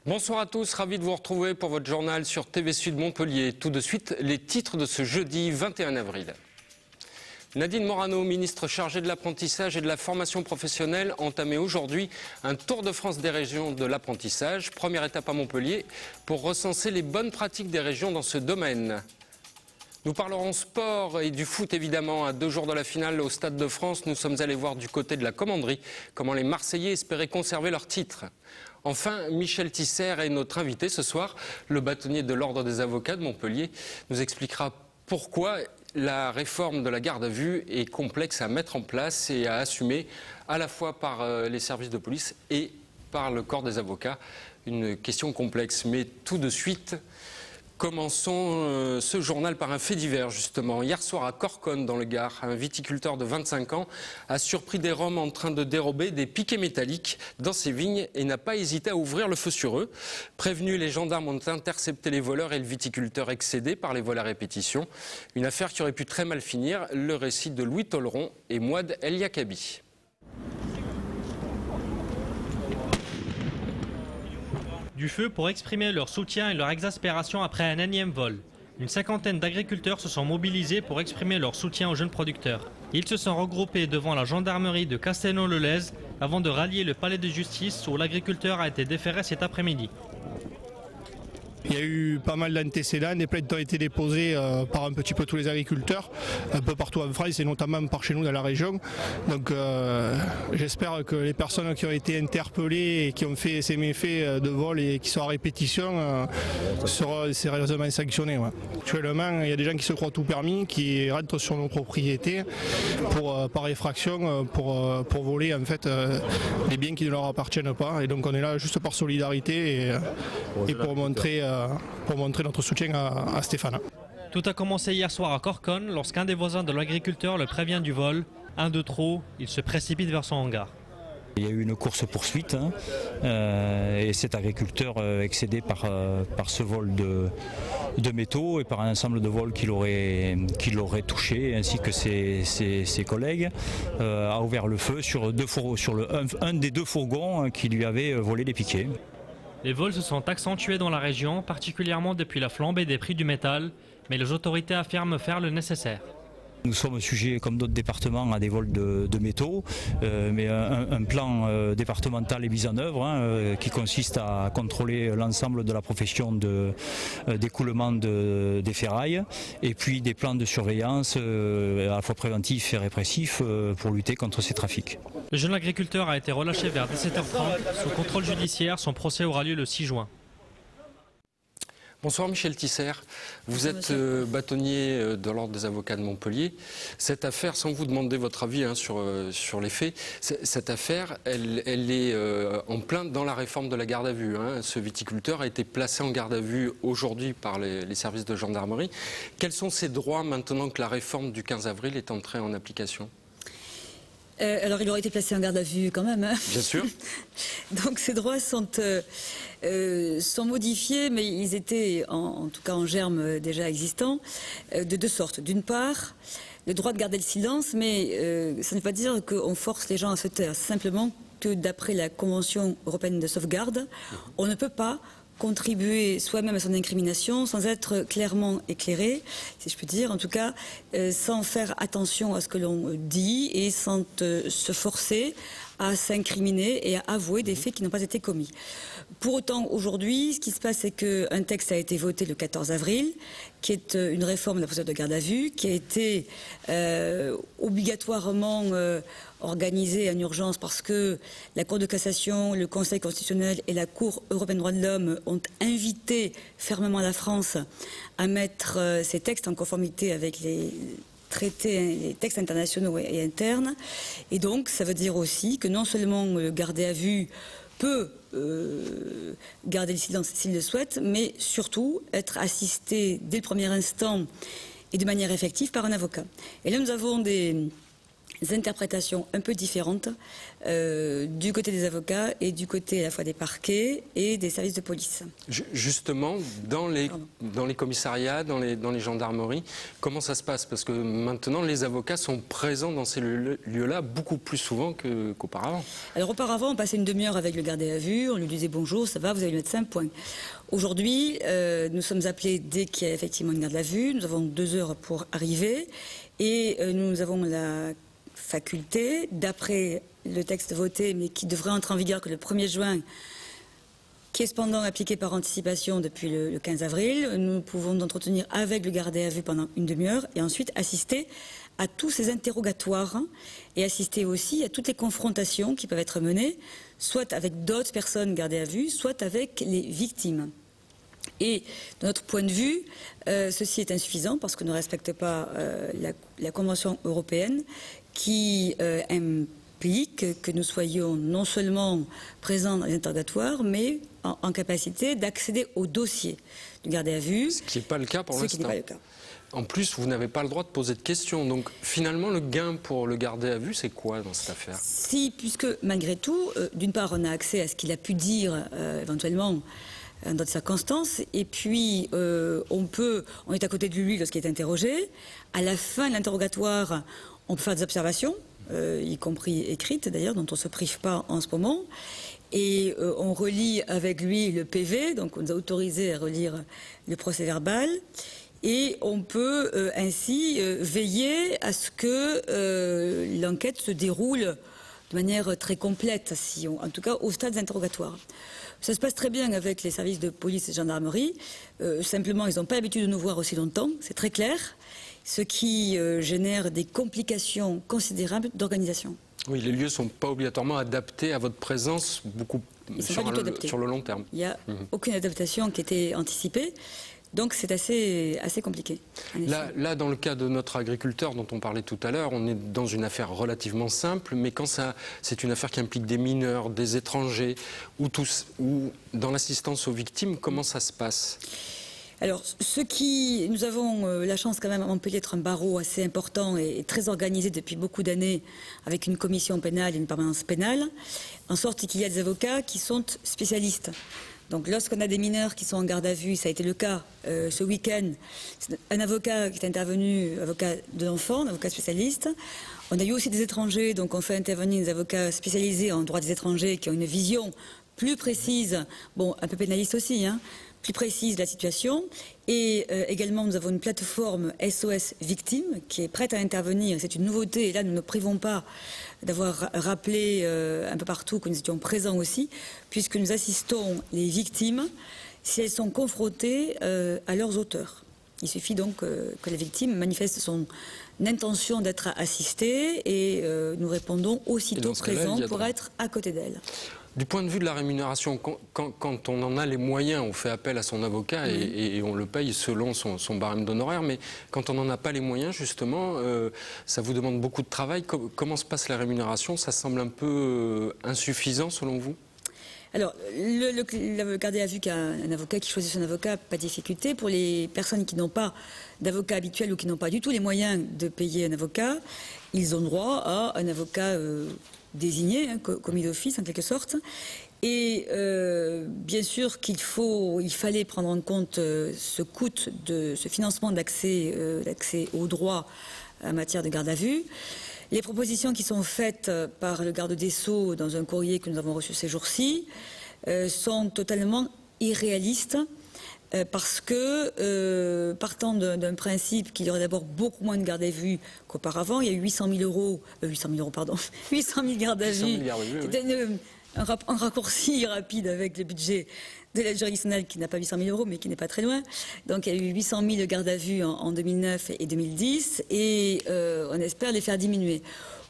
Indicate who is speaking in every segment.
Speaker 1: Bonsoir à tous, ravi de vous retrouver pour votre journal sur TV Sud Montpellier. Tout de suite, les titres de ce jeudi 21 avril. Nadine Morano, ministre chargée de l'apprentissage et de la formation professionnelle, entamait aujourd'hui un tour de France des régions de l'apprentissage. Première étape à Montpellier pour recenser les bonnes pratiques des régions dans ce domaine. Nous parlerons sport et du foot évidemment. À 2 jours de la finale au Stade de France, nous sommes allés voir du côté de la commanderie comment les Marseillais espéraient conserver leur titre. Enfin, Michel Tisser est notre invité ce soir. Le bâtonnier de l'Ordre des avocats de Montpellier nous expliquera pourquoi la réforme de la garde à vue est complexe à mettre en place et à assumer à la fois par les services de police et par le corps des avocats. Une question complexe, mais tout de suite... Commençons ce journal par un fait divers justement. Hier soir à Corconne dans le Gard, un viticulteur de 25 ans a surpris des Roms en train de dérober des piquets métalliques dans ses vignes et n'a pas hésité à ouvrir le feu sur eux. Prévenus, les gendarmes ont intercepté les voleurs et le viticulteur excédé par les vols à répétition. Une affaire qui aurait pu très mal finir. Le récit de Louis Tolleron et Mouad El Yakabi.
Speaker 2: Du feu pour exprimer leur soutien et leur exaspération après un énième vol. Une cinquantaine d'agriculteurs se sont mobilisés pour exprimer leur soutien aux jeunes producteurs. Ils se sont regroupés devant la gendarmerie de Castelnau-le-Lez avant de rallier le palais de justice où l'agriculteur a été déféré cet après-midi.
Speaker 3: Il y a eu pas mal d'antécédents, des plaintes ont été déposées par un petit peu tous les agriculteurs, un peu partout en France et notamment par chez nous dans la région. Donc j'espère que les personnes qui ont été interpellées et qui ont fait ces méfaits de vol et qui sont à répétition seront sérieusement sanctionnées. Ouais. Actuellement, il y a des gens qui se croient tout permis, qui rentrent sur nos propriétés par effraction pour voler en fait des biens qui ne leur appartiennent pas. Et donc on est là juste par solidarité et pour montrer notre soutien à Stéphane.
Speaker 2: Tout a commencé hier soir à Corconne lorsqu'un des voisins de l'agriculteur le prévient du vol. Un de trop, il se précipite vers son hangar.
Speaker 4: Il y a eu une course-poursuite et cet agriculteur excédé par ce vol de métaux et par un ensemble de vols qu'il aurait touché ainsi que ses collègues a ouvert le feu sur un des deux fourgons qui lui avait volé les piquets.
Speaker 2: Les vols se sont accentués dans la région, particulièrement depuis la flambée des prix du métal, mais les autorités affirment faire le nécessaire.
Speaker 4: Nous sommes sujets, comme d'autres départements, à des vols de métaux, mais un plan départemental est mis en œuvre qui consiste à contrôler l'ensemble de la profession d'écoulement des ferrailles et puis des plans de surveillance à la fois préventifs et répressifs pour lutter contre ces trafics.
Speaker 2: Le jeune agriculteur a été relâché vers 17h30. Sous contrôle judiciaire, son procès aura lieu le 6 juin.
Speaker 1: Bonsoir Michel Tisser, vous êtes bâtonnier de l'Ordre des avocats de Montpellier. Cette affaire, sans vous demander votre avis sur les faits, cette affaire, elle est en plein dans la réforme de la garde à vue. Ce viticulteur a été placé en garde à vue aujourd'hui par les services de gendarmerie. Quels sont ses droits maintenant que la réforme du 15 avril est entrée en application ?
Speaker 5: Alors il aurait été placé en garde à vue quand même.
Speaker 1: Bien sûr.
Speaker 5: Donc ses droits sont modifiés, mais ils étaient en tout cas en germe déjà existants, de deux sortes. D'une part, le droit de garder le silence, mais ça ne veut pas dire qu'on force les gens à se taire. C'est simplement que d'après la Convention européenne de sauvegarde, on ne peut pas contribuer soi-même à son incrimination sans être clairement éclairé, si je puis dire, en tout cas sans faire attention à ce que l'on dit et sans se forcer à s'incriminer et à avouer des faits qui n'ont pas été commis. Pour autant, aujourd'hui, ce qui se passe, c'est qu'un texte a été voté le 14 avril, qui est une réforme de la procédure de garde à vue, qui a été obligatoirement organisée en urgence parce que la Cour de cassation, le Conseil constitutionnel et la Cour européenne des droits de l'homme ont invité fermement la France à mettre ces textes en conformité avec les traités, les textes internationaux et internes. Et donc, ça veut dire aussi que non seulement le gardé à vue peut garder le silence s'il le souhaite, mais surtout être assisté dès le premier instant et de manière effective par un avocat. Et là, nous avons des interprétations un peu différentes du côté des avocats et du côté à la fois des parquets et des services de police.
Speaker 1: Justement, dans les commissariats, dans les gendarmeries, comment ça se passe? Parce que maintenant, les avocats sont présents dans ces lieux-là beaucoup plus souvent qu'auparavant.
Speaker 5: Alors auparavant, on passait une demi-heure avec le gardé à vue, on lui disait bonjour, ça va, vous avez le médecin, point. Aujourd'hui, nous sommes appelés dès qu'il y a effectivement une garde à vue, nous avons 2 heures pour arriver et nous avons la faculté, d'après le texte voté, mais qui devrait entrer en vigueur que le 1er juin, qui est cependant appliqué par anticipation depuis le 15 avril, nous pouvons entretenir avec le gardé à vue pendant une demi-heure et ensuite assister à tous ces interrogatoires et assister aussi à toutes les confrontations qui peuvent être menées, soit avec d'autres personnes gardées à vue, soit avec les victimes. Et de notre point de vue, ceci est insuffisant parce qu'on ne respecte pas la Convention européenne qui implique que nous soyons non seulement présents dans les interrogatoires, mais en capacité d'accéder au dossier du gardé à vue.
Speaker 1: Ce qui n'est pas le cas pour l'instant.
Speaker 5: Ce qui n'est pas le cas.
Speaker 1: En plus, vous n'avez pas le droit de poser de questions. Donc finalement, le gain pour le gardé à vue, c'est quoi dans cette affaire?
Speaker 5: Si, puisque malgré tout, d'une part, on a accès à ce qu'il a pu dire éventuellement dans d'autres circonstances, et puis on est à côté de lui lorsqu'il est interrogé. À la fin de l'interrogatoire, on peut faire des observations, y compris écrites d'ailleurs, dont on ne se prive pas en ce moment. Et on relit avec lui le PV, donc on nous a autorisé à relire le procès-verbal. Et on peut ainsi veiller à ce que l'enquête se déroule de manière très complète, en tout cas au stade des interrogatoires. Ça se passe très bien avec les services de police et de gendarmerie. Simplement, ils n'ont pas l'habitude de nous voir aussi longtemps, c'est très clair, ce qui génère des complications considérables d'organisation.
Speaker 1: Oui, les lieux ne sont pas obligatoirement adaptés à votre présence sur le long terme.
Speaker 5: Il n'y a aucune adaptation qui était anticipée. Donc c'est assez compliqué.
Speaker 1: Là, dans le cas de notre agriculteur dont on parlait tout à l'heure, on est dans une affaire relativement simple, mais quand c'est une affaire qui implique des mineurs, des étrangers, ou dans l'assistance aux victimes, comment ça se passe?
Speaker 5: Alors, nous avons la chance quand même à Montpellier d'être un barreau assez important et très organisé depuis beaucoup d'années, avec une commission pénale et une permanence pénale, en sorte qu'il y a des avocats qui sont spécialistes. Donc lorsqu'on a des mineurs qui sont en garde à vue, ça a été le cas ce week-end, un avocat qui est intervenu, avocat de l'enfant, un avocat spécialiste. On a eu aussi des étrangers, donc on fait intervenir des avocats spécialisés en droit des étrangers qui ont une vision plus précise, bon un peu pénaliste aussi, plus précise de la situation. Et également nous avons une plateforme SOS Victimes qui est prête à intervenir. C'est une nouveauté et là nous ne privons pas d'avoir rappelé un peu partout que nous étions présents aussi, puisque nous assistons les victimes si elles sont confrontées à leurs auteurs. Il suffit donc que la victime manifeste son intention d'être assistée et nous répondons aussitôt présents pour être à côté d'elle.
Speaker 1: Du point de vue de la rémunération, quand on en a les moyens, on fait appel à son avocat et on le paye selon son barème d'honoraires. Mais quand on n'en a pas les moyens, justement, ça vous demande beaucoup de travail. Comment se passe la rémunération? Ça semble un peu insuffisant selon vous?
Speaker 5: Alors, le gardé à vue qu'un avocat qui choisit son avocat, pas de difficulté. Pour les personnes qui n'ont pas d'avocat habituel ou qui n'ont pas du tout les moyens de payer un avocat, ils ont droit à un avocat désigné, commis d'office en quelque sorte. Et bien sûr qu'il fallait prendre en compte ce coût de ce financement d'accès aux droits en matière de garde à vue. Les propositions qui sont faites par le garde des Sceaux dans un courrier que nous avons reçu ces jours-ci sont totalement irréalistes parce que, partant d'un principe qu'il y aurait d'abord beaucoup moins de garde à vue qu'auparavant, il y a eu 800 000 gardes à vue. C'était un raccourci rapide avec le budget de l'aide juridictionnelle qui n'a pas 800 000 €, mais qui n'est pas très loin. Donc il y a eu 800 000 gardes à vue en 2009 et 2010 et on espère les faire diminuer.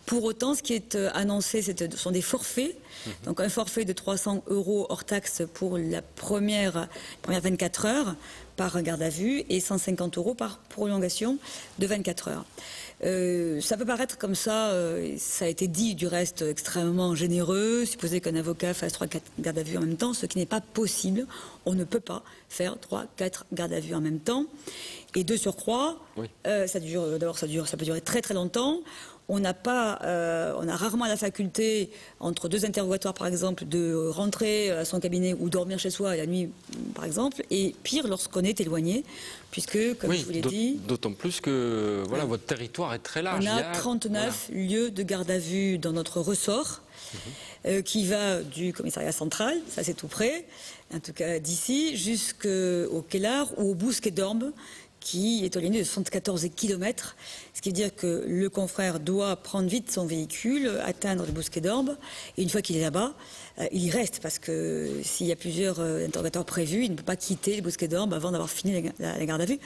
Speaker 5: Pour autant, ce qui est annoncé, ce sont des forfaits. Donc un forfait de 300 € hors taxe pour la première 24 heures par garde à vue et 150 € par prolongation de 24 heures. Ça peut paraître comme ça a été dit du reste extrêmement généreux, supposer qu'un avocat fasse 3-4 gardes à vue en même temps, ce qui n'est pas possible. On ne peut pas faire 3-4 gardes à vue en même temps. Et de surcroît,
Speaker 1: Oui.
Speaker 5: ça peut durer très très longtemps. On a rarement la faculté, entre 2 interrogatoires par exemple, de rentrer à son cabinet ou dormir chez soi la nuit par exemple, et pire lorsqu'on est éloigné, puisque, comme je vous l'ai dit...
Speaker 1: D'autant plus que voilà, votre territoire est très large.
Speaker 5: On a 39 lieux de garde à vue dans notre ressort, qui va du commissariat central, ça c'est tout près, en tout cas d'ici, jusqu'au Kellar ou au Bousquet d'Orbe, qui est au lieu de 74 km, ce qui veut dire que le confrère doit prendre vite son véhicule, atteindre le Bousquet d'Orbe, et une fois qu'il est là-bas, il y reste, parce que s'il y a plusieurs interrogatoires prévus, il ne peut pas quitter le Bousquet d'Orbe avant d'avoir fini la garde à vue,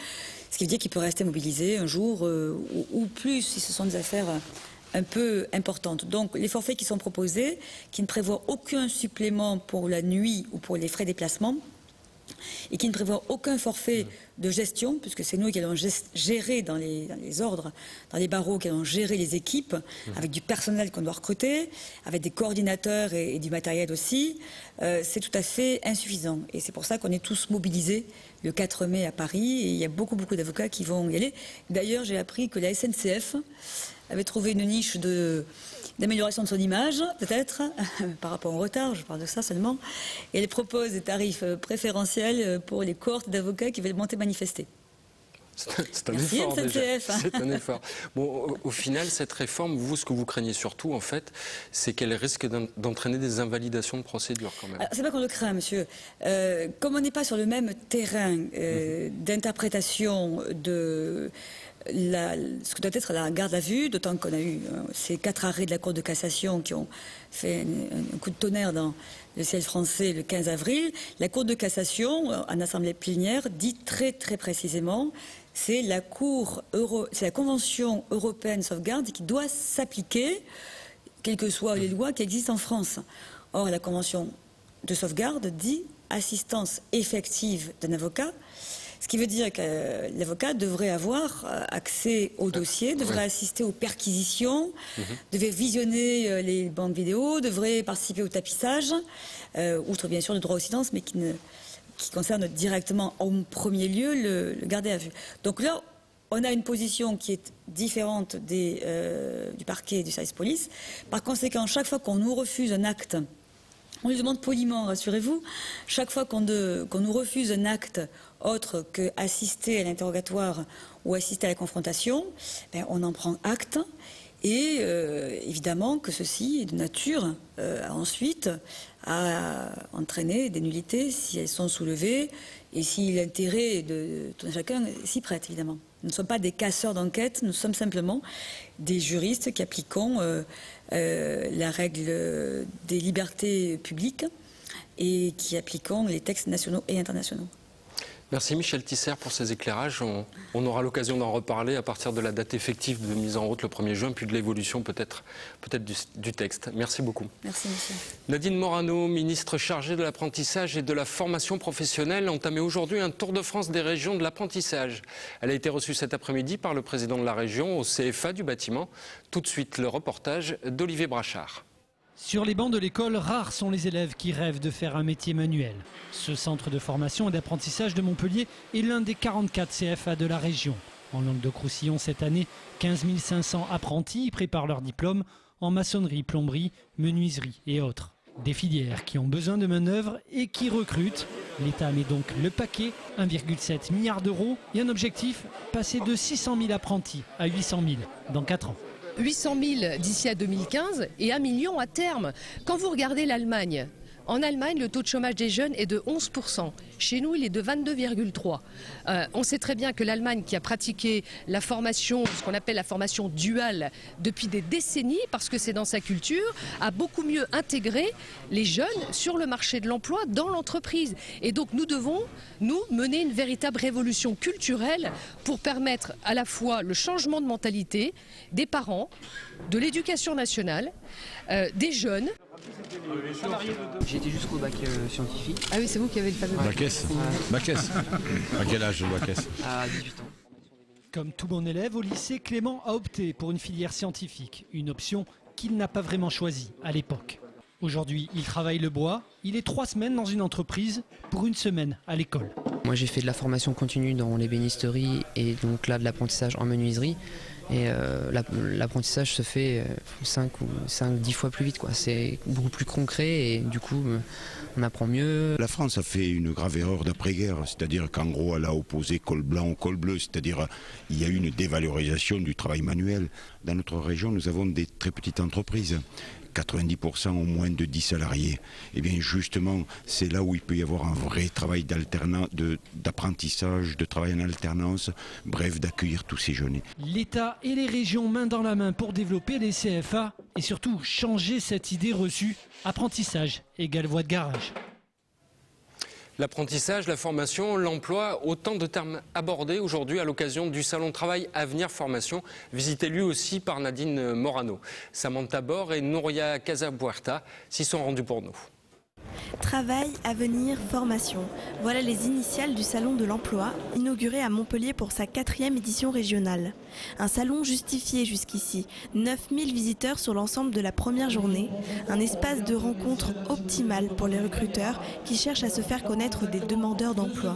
Speaker 5: ce qui veut dire qu'il peut rester mobilisé un jour ou plus, si ce sont des affaires un peu importantes. Donc les forfaits qui sont proposés, qui ne prévoient aucun supplément pour la nuit ou pour les frais de déplacement, et qui ne prévoit aucun forfait de gestion, puisque c'est nous qui allons gérer dans les ordres, dans les barreaux, qui allons gérer les équipes, avec du personnel qu'on doit recruter, avec des coordinateurs et du matériel aussi, c'est tout à fait insuffisant. Et c'est pour ça qu'on est tous mobilisés le 4 mai à Paris, et il y a beaucoup d'avocats qui vont y aller. D'ailleurs, j'ai appris que la SNCF avait trouvé une niche d'amélioration de son image, peut-être, par rapport au retard, je parle de ça seulement, et elle propose des tarifs préférentiels pour les cohortes d'avocats qui veulent monter manifester.
Speaker 1: C'est un
Speaker 5: Merci,
Speaker 1: effort déjà.
Speaker 5: SNCF.
Speaker 1: C'est un effort. Bon, au final, cette réforme, vous, ce que vous craignez surtout, en fait, c'est qu'elle risque d'entraîner des invalidations de procédure, quand même.
Speaker 5: C'est pas qu'on le craint, monsieur. Comme on n'est pas sur le même terrain d'interprétation de ce que doit être la garde à vue, d'autant qu'on a eu ces 4 arrêts de la Cour de cassation qui ont fait un coup de tonnerre dans le ciel français le 15 avril. La Cour de cassation, en assemblée plénière, dit très précisément, c'est la Convention européenne de sauvegarde qui doit s'appliquer, quelles que soient les lois qui existent en France. Or, la Convention de sauvegarde dit assistance effective d'un avocat, ce qui veut dire que l'avocat devrait avoir accès au dossier, devrait assister aux perquisitions, devrait visionner les bandes vidéo, devrait participer au tapissage, outre bien sûr le droit au silence, mais qui concerne directement en premier lieu le gardé à vue. Donc là, on a une position qui est différente du parquet et du service police. Par conséquent, chaque fois qu'on nous refuse un acte, on lui demande poliment, rassurez-vous, chaque fois qu'on nous refuse un acte autre que assister à l'interrogatoire ou assister à la confrontation, on en prend acte et évidemment que ceci est de nature ensuite à entraîner des nullités si elles sont soulevées et si l'intérêt de tout un chacun s'y prête évidemment. Nous ne sommes pas des casseurs d'enquête, nous sommes simplement des juristes qui appliquons la règle des libertés publiques et qui appliquons les textes nationaux et internationaux.
Speaker 1: Merci Michel Tisser pour ces éclairages. On aura l'occasion d'en reparler à partir de la date effective de mise en route le 1er juin, puis de l'évolution peut-être du texte. Merci beaucoup.
Speaker 5: Merci monsieur.
Speaker 1: Nadine Morano, ministre chargée de l'apprentissage et de la formation professionnelle, a entamé aujourd'hui un tour de France des régions de l'apprentissage. Elle a été reçue cet après-midi par le président de la région au CFA du bâtiment. Tout de suite, le reportage d'Olivier Brachard.
Speaker 6: Sur les bancs de l'école, rares sont les élèves qui rêvent de faire un métier manuel. Ce centre de formation et d'apprentissage de Montpellier est l'un des 44 CFA de la région. En Languedoc-Roussillon, cette année, 15 500 apprentis préparent leur diplôme en maçonnerie, plomberie, menuiserie et autres. Des filières qui ont besoin de main-d'œuvre et qui recrutent. L'État met donc le paquet, 1,7 milliard d'euros et un objectif, passer de 600 000 apprentis à 800 000 dans 4 ans.
Speaker 7: 800 000 d'ici à 2015 et 1 million à terme. Quand vous regardez l'Allemagne, en Allemagne, le taux de chômage des jeunes est de 11%. Chez nous, il est de 22,3%. On sait très bien que l'Allemagne, qui a pratiqué la formation, ce qu'on appelle la formation duale, depuis des décennies, parce que c'est dans sa culture, a beaucoup mieux intégré les jeunes sur le marché de l'emploi, dans l'entreprise. Et donc nous devons, nous, mener une véritable révolution culturelle pour permettre à la fois le changement de mentalité des parents, de l'éducation nationale, des jeunes.
Speaker 8: J'ai été jusqu'au bac scientifique.
Speaker 7: Ah oui, c'est vous qui avez le fameux
Speaker 9: bac S. Bac S. À quel âge le bac S?
Speaker 8: À 18 ans.
Speaker 6: Comme tout bon élève, au lycée, Clément a opté pour une filière scientifique, une option qu'il n'a pas vraiment choisie à l'époque. Aujourd'hui, il travaille le bois, il est 3 semaines dans une entreprise pour 1 semaine à l'école.
Speaker 8: Moi j'ai fait de la formation continue dans l'ébénisterie et donc là de l'apprentissage en menuiserie. Et l'apprentissage se fait 5-10 fois plus vite, quoi. C'est beaucoup plus concret et du coup on apprend mieux.
Speaker 10: La France a fait une grave erreur d'après-guerre, c'est-à-dire qu'en gros elle a opposé col blanc au col bleu, c'est-à-dire il y a eu une dévalorisation du travail manuel. Dans notre région nous avons des très petites entreprises. 90% au moins de 10 salariés. Et bien justement, c'est là où il peut y avoir un vrai travail d'apprentissage, de travail en alternance, bref, d'accueillir tous ces jeunes.
Speaker 6: L'État et les régions main dans la main pour développer les CFA et surtout changer cette idée reçue, apprentissage égale voie de garage.
Speaker 1: L'apprentissage, la formation, l'emploi, autant de termes abordés aujourd'hui à l'occasion du Salon Travail Avenir Formation, visité lui aussi par Nadine Morano. Samantha Bor et Nouria Casapuerta s'y sont rendus pour nous.
Speaker 11: Travail, avenir, formation. Voilà les initiales du Salon de l'Emploi, inauguré à Montpellier pour sa 4e édition régionale. Un salon justifié jusqu'ici, 9000 visiteurs sur l'ensemble de la première journée, un espace de rencontre optimal pour les recruteurs qui cherchent à se faire connaître des demandeurs d'emploi.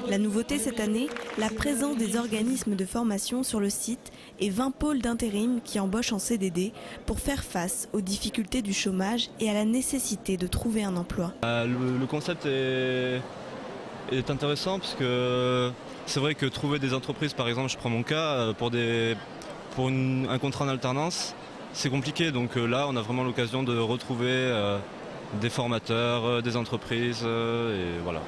Speaker 11: La nouveauté cette année, la présence des organismes de formation sur le site et 20 pôles d'intérim qui embauchent en CDD pour faire face aux difficultés du chômage et à la nécessité de trouver un emploi.
Speaker 12: Le concept est intéressant parce que c'est vrai que trouver des entreprises, par exemple, je prends mon cas, pour un contrat en alternance, c'est compliqué. Donc là, on a vraiment l'occasion de retrouver des formateurs, des entreprises et voilà.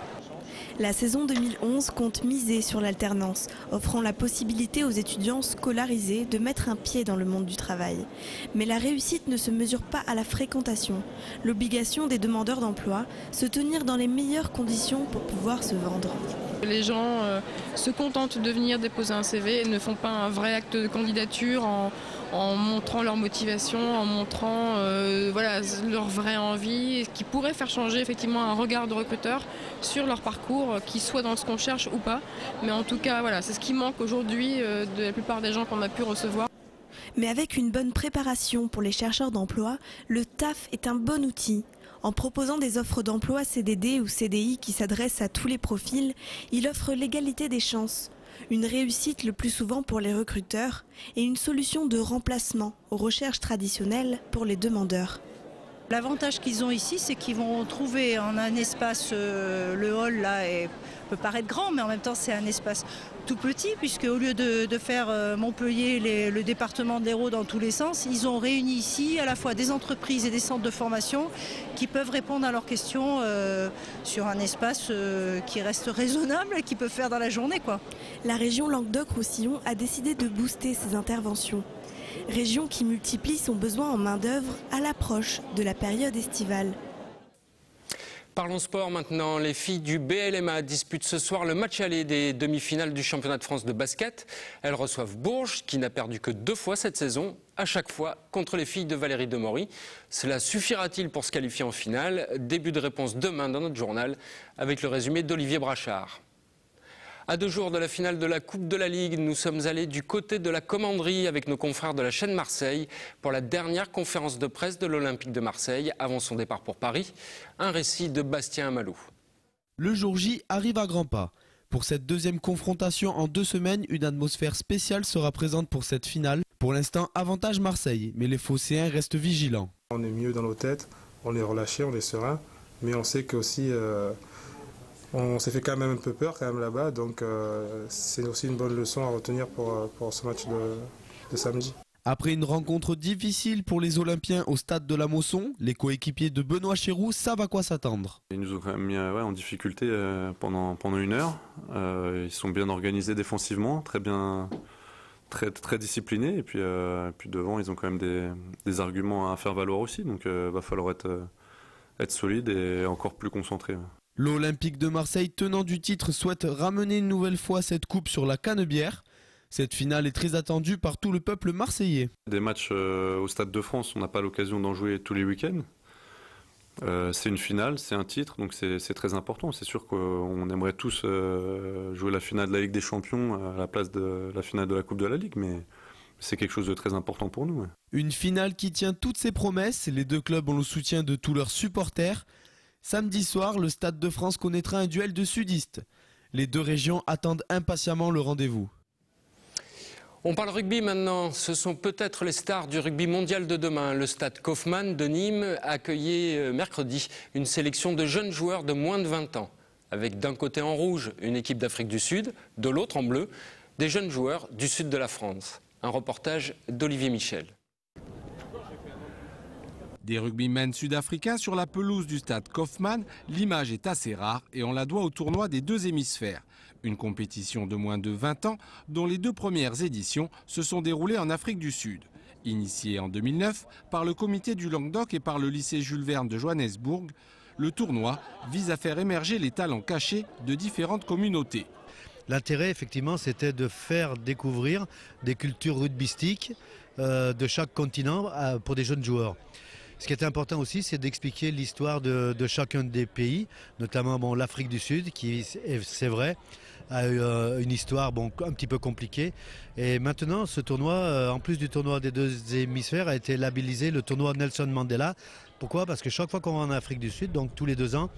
Speaker 11: La saison 2011 compte miser sur l'alternance, offrant la possibilité aux étudiants scolarisés de mettre un pied dans le monde du travail. Mais la réussite ne se mesure pas à la fréquentation. L'obligation des demandeurs d'emploi, se tenir dans les meilleures conditions pour pouvoir se vendre.
Speaker 13: Les gens se contentent de venir déposer un CV et ne font pas un vrai acte de candidature en montrant leur motivation, en montrant leur vraie envie, qui pourrait faire changer effectivement un regard de recruteur sur leur parcours, qu'ils soient dans ce qu'on cherche ou pas. Mais en tout cas, voilà, c'est ce qui manque aujourd'hui de la plupart des gens qu'on a pu recevoir.
Speaker 11: Mais avec une bonne préparation pour les chercheurs d'emploi, le TAF est un bon outil. En proposant des offres d'emploi CDD ou CDI qui s'adressent à tous les profils, il offre l'égalité des chances, une réussite le plus souvent pour les recruteurs et une solution de remplacement aux recherches traditionnelles pour les demandeurs.
Speaker 14: L'avantage qu'ils ont ici, c'est qu'ils vont trouver en un espace, le hall là peut paraître grand, mais en même temps c'est un espace tout petit, puisque au lieu de faire Montpellier, le département de l'Hérault dans tous les sens, ils ont réuni ici à la fois des entreprises et des centres de formation qui peuvent répondre à leurs questions sur un espace qui reste raisonnable et qu'ils peuvent faire dans la journée, quoi.
Speaker 11: La région Languedoc-Roussillon a décidé de booster ses interventions. Région qui multiplie son besoin en main-d'œuvre à l'approche de la période estivale.
Speaker 1: Parlons sport maintenant. Les filles du BLMA disputent ce soir le match aller des demi-finales du championnat de France de basket. Elles reçoivent Bourges, qui n'a perdu que 2 fois cette saison, à chaque fois contre les filles de Valérie Demory. Cela suffira-t-il pour se qualifier en finale? Début de réponse demain dans notre journal, avec le résumé d'Olivier Brachard. À 2 jours de la finale de la Coupe de la Ligue, nous sommes allés du côté de la commanderie avec nos confrères de la chaîne Marseille pour la dernière conférence de presse de l'Olympique de Marseille avant son départ pour Paris. Un récit de Bastien Amalou.
Speaker 15: Le jour J arrive à grands pas. Pour cette deuxième confrontation en 2 semaines, une atmosphère spéciale sera présente pour cette finale. Pour l'instant, avantage Marseille, mais les Phocéens restent vigilants.
Speaker 16: On est mieux dans nos têtes, on est relâché, on est serein, mais on sait qu'aussi on s'est fait quand même un peu peur quand même là-bas, donc c'est aussi une bonne leçon à retenir pour ce match de samedi.
Speaker 15: Après une rencontre difficile pour les Olympiens au stade de la Mosson, les coéquipiers de Benoît Chéroux savent à quoi s'attendre.
Speaker 17: Ils nous ont quand même mis en difficulté pendant 1 heure. Ils sont bien organisés défensivement, très disciplinés, et puis devant ils ont quand même des arguments à faire valoir aussi, donc va falloir être solide et encore plus concentré.
Speaker 15: L'Olympique de Marseille, tenant du titre, souhaite ramener une nouvelle fois cette coupe sur la Canebière. Cette finale est très attendue par tout le peuple marseillais.
Speaker 17: Des matchs au Stade de France, on n'a pas l'occasion d'en jouer tous les week-ends. C'est une finale, c'est un titre, donc c'est très important. C'est sûr qu'on aimerait tous jouer la finale de la Ligue des Champions à la place de la finale de la Coupe de la Ligue, mais c'est quelque chose de très important pour nous.
Speaker 15: Une finale qui tient toutes ses promesses. Les 2 clubs ont le soutien de tous leurs supporters. Samedi soir, le Stade de France connaîtra un duel de sudistes. Les deux régions attendent impatiemment le rendez-vous.
Speaker 1: On parle rugby maintenant. Ce sont peut-être les stars du rugby mondial de demain. Le stade Kaufmann de Nîmes accueillait mercredi une sélection de jeunes joueurs de moins de 20 ans. Avec d'un côté en rouge une équipe d'Afrique du Sud, de l'autre en bleu, des jeunes joueurs du sud de la France. Un reportage d'Olivier Michel.
Speaker 18: Des rugbymen sud-africains sur la pelouse du stade Kaufmann, l'image est assez rare et on la doit au tournoi des deux hémisphères. Une compétition de moins de 20 ans dont les deux premières éditions se sont déroulées en Afrique du Sud. Initié en 2009 par le comité du Languedoc et par le lycée Jules Verne de Johannesburg, le tournoi vise à faire émerger les talents cachés de différentes communautés.
Speaker 19: L'intérêt, effectivement, c'était de faire découvrir des cultures rugbystiques de chaque continent pour des jeunes joueurs. Ce qui est important aussi, c'est d'expliquer l'histoire de chacun des pays, notamment l'Afrique du Sud, qui, c'est vrai, a eu une histoire un petit peu compliquée. Et maintenant, ce tournoi, en plus du tournoi des deux hémisphères, a été labellisé le tournoi Nelson Mandela. Pourquoi? Parce que chaque fois qu'on va en Afrique du Sud, donc tous les 2 ans,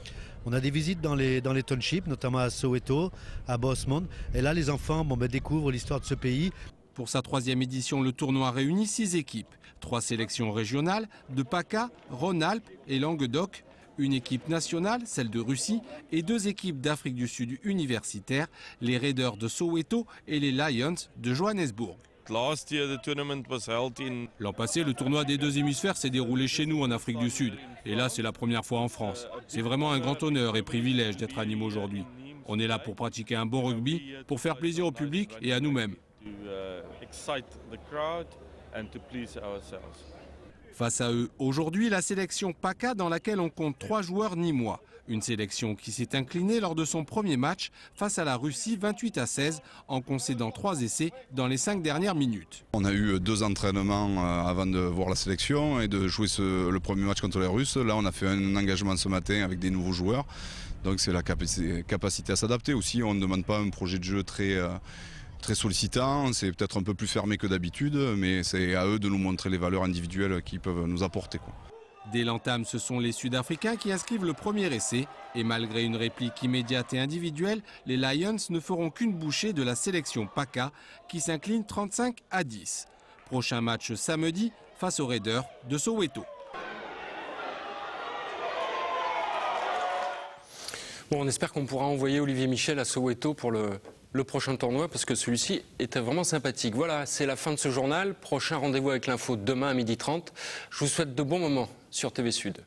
Speaker 19: on a des visites dans les townships, notamment à Soweto, à Bosmont. Et là, les enfants découvrent l'histoire de ce pays.
Speaker 18: Pour sa 3e édition, le tournoi réunit 6 équipes. 3 sélections régionales de PACA, Rhône-Alpes et Languedoc. Une équipe nationale, celle de Russie, et 2 équipes d'Afrique du Sud universitaires, les Raiders de Soweto et les Lions de Johannesburg. L'an passé, le tournoi des deux hémisphères s'est déroulé chez nous en Afrique du Sud. Et là, c'est la première fois en France. C'est vraiment un grand honneur et privilège d'être à Nîmes aujourd'hui. On est là pour pratiquer un bon rugby, pour faire plaisir au public et à nous-mêmes. Face à eux, aujourd'hui, la sélection PACA dans laquelle on compte 3 joueurs nîmois. Une sélection qui s'est inclinée lors de son premier match face à la Russie 28-16 en concédant 3 essais dans les 5 dernières minutes.
Speaker 20: On a eu 2 entraînements avant de voir la sélection et de jouer le premier match contre les Russes. Là, on a fait un engagement ce matin avec des nouveaux joueurs. Donc c'est la capacité à s'adapter aussi. On ne demande pas un projet de jeu très sollicitant, c'est peut-être un peu plus fermé que d'habitude, mais c'est à eux de nous montrer les valeurs individuelles qu'ils peuvent nous apporter.
Speaker 18: Dès l'entame, ce sont les Sud-Africains qui inscrivent le premier essai. Et malgré une réplique immédiate et individuelle, les Lions ne feront qu'une bouchée de la sélection PACA qui s'incline 35-10. Prochain match samedi face aux Raiders de Soweto.
Speaker 1: Bon, on espère qu'on pourra envoyer Olivier Michel à Soweto pour le prochain tournoi, parce que celui-ci était vraiment sympathique. Voilà, c'est la fin de ce journal. Prochain rendez-vous avec l'info demain à 12h30. Je vous souhaite de bons moments sur TV Sud.